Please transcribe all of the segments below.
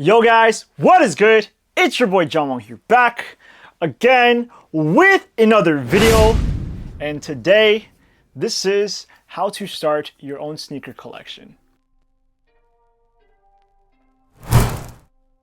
Yo guys, what is good? It's your boy John Wong here, back again with another video. And today, this is how to start your own sneaker collection.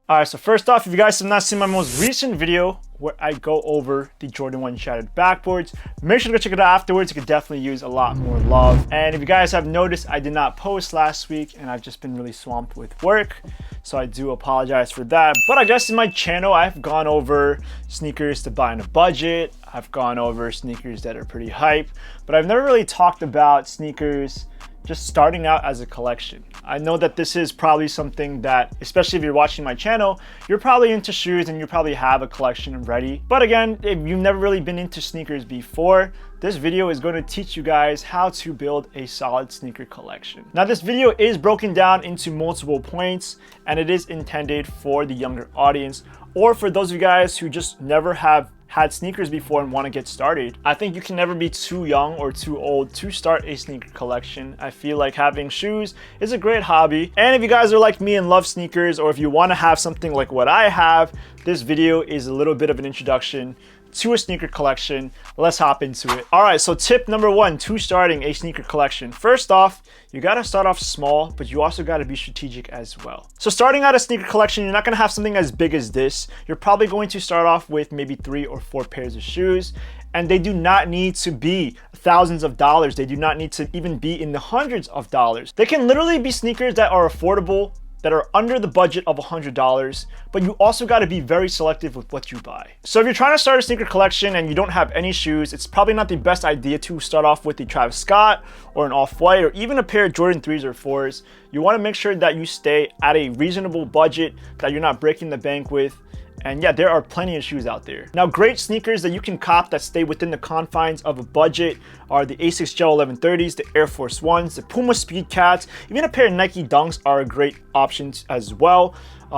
Alright, so first off, if you guys have not seen my most recent video where I go over the Jordan 1 shattered backboards, make sure to go check it out afterwards. You could definitely use a lot more love. And if you guys have noticed, I did not post last week and I've just been really swamped with work. So I do apologize for that. But I guess in my channel, I've gone over sneakers to buy on a budget. I've gone over sneakers that are pretty hype, but I've never really talked about sneakers just starting out as a collection. I know that this is probably something that, especially if you're watching my channel, you're probably into shoes and you probably have a collection ready. But again, if you've never really been into sneakers before, this video is going to teach you guys how to build a solid sneaker collection. Now, this video is broken down into multiple points and it is intended for the younger audience or for those of you guys who just never have had sneakers before and want to get started. I think you can never be too young or too old to start a sneaker collection. I feel like having shoes is a great hobby. And if you guys are like me and love sneakers, or if you want to have something like what I have, this video is a little bit of an introduction to a sneaker collection. Let's hop into it. All right, so tip number one to starting a sneaker collection. First off, you gotta start off small, but you also gotta be strategic as well. So starting out a sneaker collection, you're not gonna have something as big as this. You're probably going to start off with maybe 3 or 4 pairs of shoes, and they do not need to be thousands of dollars. They do not need to even be in the hundreds of dollars. They can literally be sneakers that are affordable, that are under the budget of $100, but you also got to be very selective with what you buy. So if you're trying to start a sneaker collection and you don't have any shoes, it's probably not the best idea to start off with a Travis Scott or an Off-White or even a pair of Jordan 3s or 4s. You want to make sure that you stay at a reasonable budget, that you're not breaking the bank with. And yeah, there are plenty of shoes out there. Now, great sneakers that you can cop that stay within the confines of a budget are the Asics Gel 1130s, the Air Force Ones, the Puma Speed Cats, even a pair of Nike Dunks are a great option as well.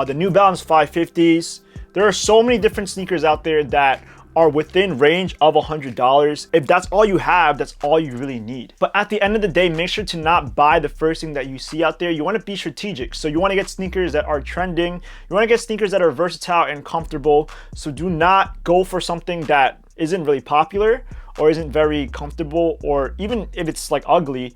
The New Balance 550s. There are so many different sneakers out there that are within range of $100. If that's all you have, that's all you really need. But at the end of the day, make sure to not buy the first thing that you see out there. You want to be strategic. So you want to get sneakers that are trending. You want to get sneakers that are versatile and comfortable. So do not go for something that isn't really popular or isn't very comfortable, or even if it's like ugly,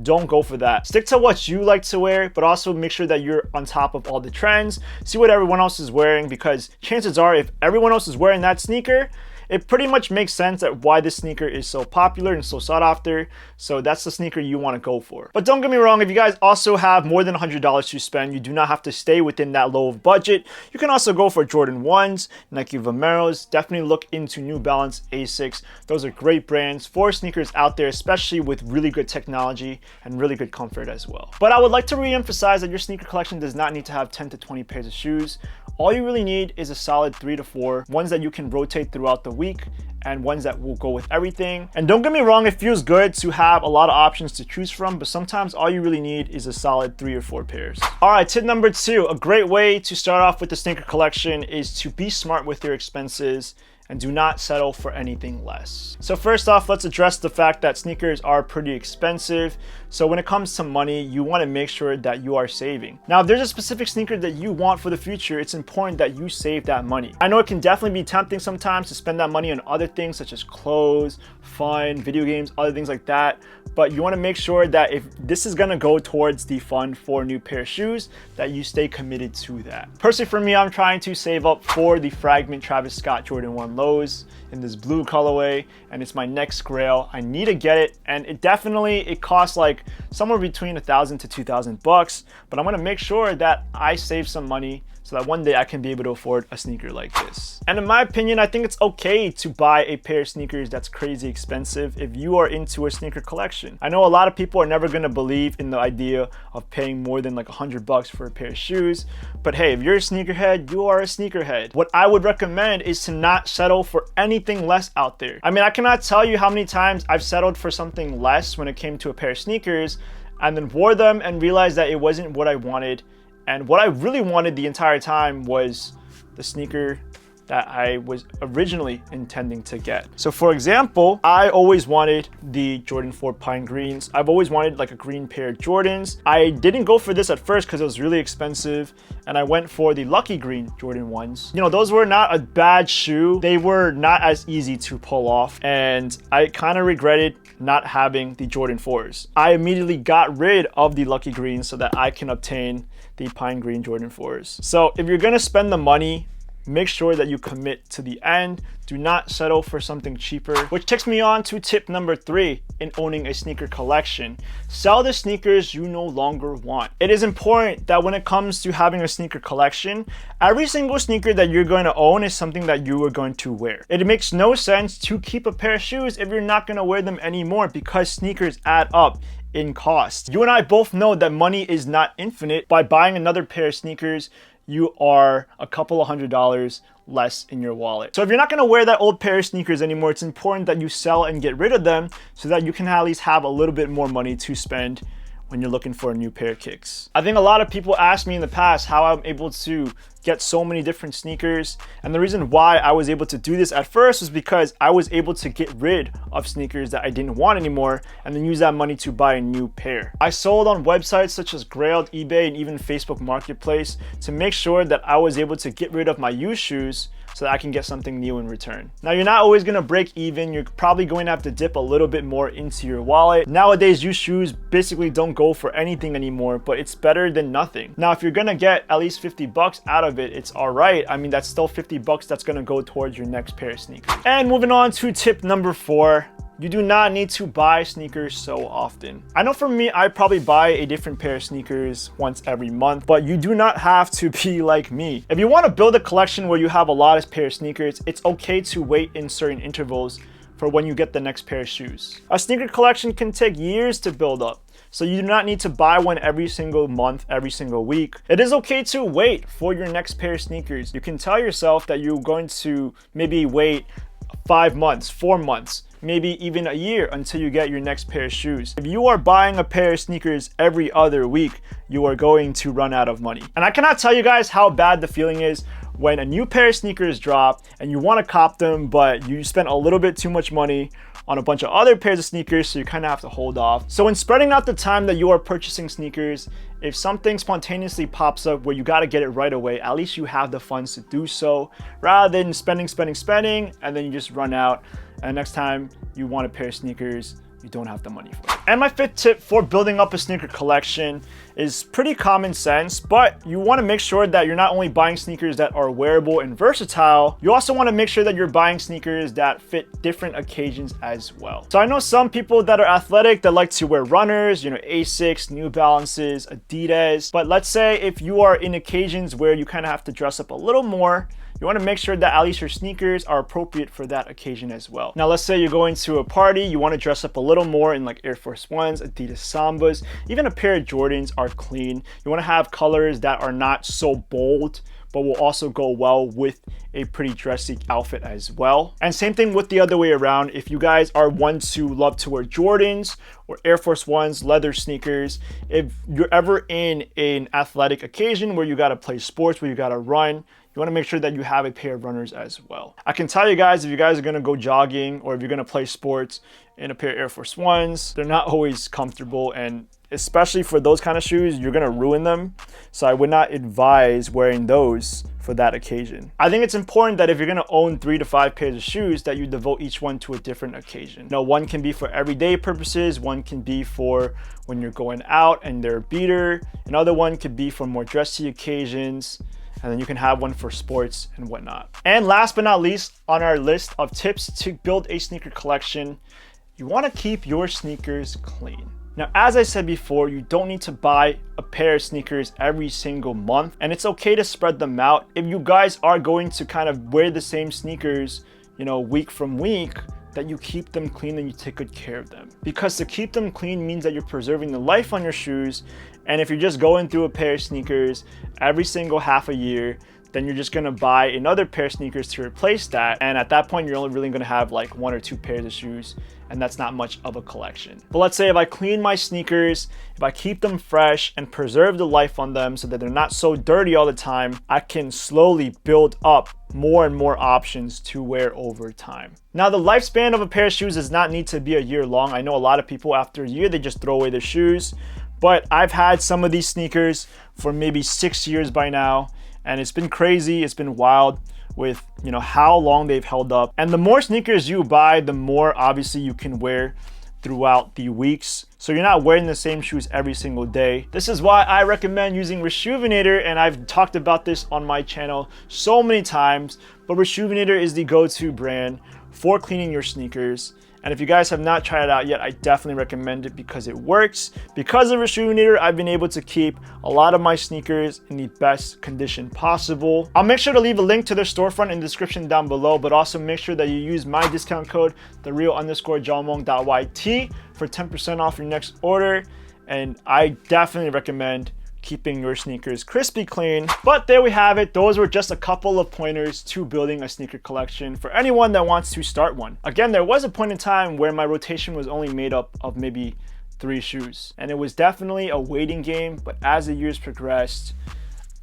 don't go for that. Stick to what you like to wear, but also make sure that you're on top of all the trends. See what everyone else is wearing, because chances are if everyone else is wearing that sneaker, it pretty much makes sense that why this sneaker is so popular and so sought after. So that's the sneaker you want to go for. But don't get me wrong, if you guys also have more than $100 to spend, you do not have to stay within that low of budget. You can also go for Jordan 1s, Nike Vomeros. Definitely look into New Balance, Asics. Those are great brands for sneakers out there, especially with really good technology and really good comfort as well. But I would like to re-emphasize that your sneaker collection does not need to have 10 to 20 pairs of shoes. All you really need is a solid 3 to 4, ones that you can rotate throughout the week and ones that will go with everything. And don't get me wrong, it feels good to have a lot of options to choose from, but sometimes all you really need is a solid 3 or 4 pairs. All right, tip number 2, a great way to start off with the sneaker collection is to be smart with your expenses and do not settle for anything less. So first off, let's address the fact that sneakers are pretty expensive. So when it comes to money, you want to make sure that you are saving. Now, if there's a specific sneaker that you want for the future, it's important that you save that money. I know it can definitely be tempting sometimes to spend that money on other things such as clothes, fun, video games, other things like that. But you want to make sure that if this is going to go towards the fund for a new pair of shoes, that you stay committed to that. Personally, for me, I'm trying to save up for the Fragment Travis Scott Jordan 1 lows in this blue colorway, and it's my next grail. I need to get it, and it costs like somewhere between $1,000 to $2,000, but I'm going to make sure that I save some money so that one day I can be able to afford a sneaker like this. And in my opinion, I think it's okay to buy a pair of sneakers that's crazy expensive if you are into a sneaker collection. I know a lot of people are never gonna believe in the idea of paying more than like $100 for a pair of shoes, but hey, if you're a sneakerhead, you are a sneakerhead. What I would recommend is to not settle for anything less out there. I mean, I cannot tell you how many times I've settled for something less when it came to a pair of sneakers and then wore them and realized that it wasn't what I wanted. And what I really wanted the entire time was the sneaker that I was originally intending to get. So for example, I always wanted the Jordan 4 Pine Greens. I've always wanted like a green pair of Jordans. I didn't go for this at first because it was really expensive, and I went for the Lucky Green Jordan 1s. You know, those were not a bad shoe. They were not as easy to pull off, and I kind of regretted not having the Jordan 4s. I immediately got rid of the Lucky Greens so that I can obtain the Pine Green Jordan 4s. So if you're gonna spend the money, make sure that you commit to the end. Do not settle for something cheaper, which takes me on to tip number 3 in owning a sneaker collection. Sell the sneakers you no longer want. It is important that when it comes to having a sneaker collection, every single sneaker that you're going to own is something that you are going to wear. It makes no sense to keep a pair of shoes if you're not going to wear them anymore, because sneakers add up in cost. You and I both know that money is not infinite. By buying another pair of sneakers, you are a couple of $100 less in your wallet. So if you're not going to wear that old pair of sneakers anymore, it's important that you sell and get rid of them so that you can at least have a little bit more money to spend when you're looking for a new pair of kicks. I think a lot of people asked me in the past how I'm able to get so many different sneakers, and the reason why I was able to do this at first was because I was able to get rid of sneakers that I didn't want anymore and then use that money to buy a new pair. I sold on websites such as Curate, eBay, and even Facebook Marketplace to make sure that I was able to get rid of my used shoes so that I can get something new in return. Now, you're not always gonna break even. You're probably going to have to dip a little bit more into your wallet. Nowadays, used shoes basically don't go for anything anymore, but it's better than nothing. Now, if you're gonna get at least 50 bucks out of it, it's all right. I mean, that's still 50 bucks that's gonna go towards your next pair of sneakers. And moving on to tip number 4. You do not need to buy sneakers so often. I know for me, I probably buy a different pair of sneakers once every month, but you do not have to be like me. If you want to build a collection where you have a lot of pair of sneakers, it's okay to wait in certain intervals for when you get the next pair of shoes. A sneaker collection can take years to build up, so you do not need to buy one every single month, every single week. It is okay to wait for your next pair of sneakers. You can tell yourself that you're going to maybe wait 5 months, 4 months, maybe even a year until you get your next pair of shoes. If you are buying a pair of sneakers every other week, you are going to run out of money. And I cannot tell you guys how bad the feeling is when a new pair of sneakers drop and you want to cop them, but you spent a little bit too much money on a bunch of other pairs of sneakers, so you kind of have to hold off. So in spreading out the time that you are purchasing sneakers, if something spontaneously pops up where you got to get it right away, at least you have the funds to do so, rather than spending, and then you just run out, and next time you want a pair of sneakers, you don't have the money for it. And my 5th tip for building up a sneaker collection is pretty common sense, but you want to make sure that you're not only buying sneakers that are wearable and versatile, you also want to make sure that you're buying sneakers that fit different occasions as well. So I know some people that are athletic that like to wear runners, you know, Asics, New Balances, Adidas, but let's say if you are in occasions where you kind of have to dress up a little more, you want to make sure that at least your sneakers are appropriate for that occasion as well. Now, let's say you're going to a party, you want to dress up a little more in like Air Force Ones, Adidas Sambas, even a pair of Jordans are clean. You want to have colors that are not so bold, but will also go well with a pretty dressy outfit as well. And same thing with the other way around. If you guys are ones who love to wear Jordans or Air Force Ones, leather sneakers, if you're ever in an athletic occasion where you gotta play sports, where you gotta run, you want to make sure that you have a pair of runners as well. I can tell you guys, if you guys are going to go jogging or if you're going to play sports in a pair of Air Force Ones, they're not always comfortable, and especially for those kind of shoes, you're going to ruin them. So I would not advise wearing those for that occasion. I think it's important that if you're going to own 3 to 5 pairs of shoes, that you devote each one to a different occasion. Now, one can be for everyday purposes, one can be for when you're going out and they're a beater, another one could be for more dressy occasions, and then you can have one for sports and whatnot. And last but not least, on our list of tips to build a sneaker collection, you want to keep your sneakers clean. Now, as I said before, you don't need to buy a pair of sneakers every single month, and it's okay to spread them out. If you guys are going to kind of wear the same sneakers, you know, week from week, that you keep them clean and you take good care of them. Because to keep them clean means that you're preserving the life on your shoes. And if you're just going through a pair of sneakers every single half a year, then you're just gonna buy another pair of sneakers to replace that. And at that point, you're only really gonna have like 1 or 2 pairs of shoes, and that's not much of a collection. But let's say if I clean my sneakers, if I keep them fresh and preserve the life on them so that they're not so dirty all the time, I can slowly build up more and more options to wear over time. Now, the lifespan of a pair of shoes does not need to be a year long. I know a lot of people after a year, they just throw away their shoes, but I've had some of these sneakers for maybe 6 years by now, and it's been crazy. It's been wild with, how long they've held up. And the more sneakers you buy, the more obviously you can wear throughout the weeks. So you're not wearing the same shoes every single day. This is why I recommend using Reshoevn8r, and I've talked about this on my channel so many times, but Reshoevn8r is the go-to brand for cleaning your sneakers. And if you guys have not tried it out yet, I definitely recommend it because it works. Because of Reshoevn8r, I've been able to keep a lot of my sneakers in the best condition possible. I'll make sure to leave a link to their storefront in the description down below, but also make sure that you use my discount code, thereal_Jalmong.yt, for 10% off your next order. And I definitely recommend keeping your sneakers crispy clean. But there we have it. Those were just a couple of pointers to building a sneaker collection for anyone that wants to start one. Again, there was a point in time where my rotation was only made up of maybe 3 shoes, and it was definitely a waiting game. But as the years progressed,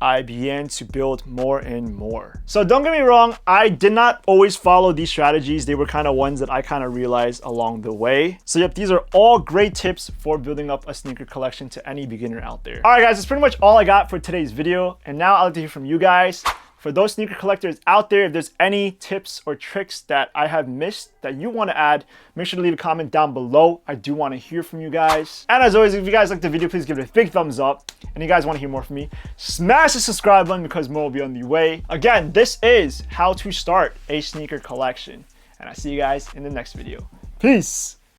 I began to build more and more. So don't get me wrong, I did not always follow these strategies. They were kind of ones that I kind of realized along the way. So yep, these are all great tips for building up a sneaker collection to any beginner out there. All right guys, that's pretty much all I got for today's video. And now I'd like to hear from you guys. For those sneaker collectors out there, if there's any tips or tricks that I have missed that you want to add, make sure to leave a comment down below. I do want to hear from you guys. And as always, if you guys like the video, please give it a big thumbs up. And you guys want to hear more from me, smash the subscribe button because more will be on the way. Again, this is how to start a sneaker collection. And I'll see you guys in the next video. Peace.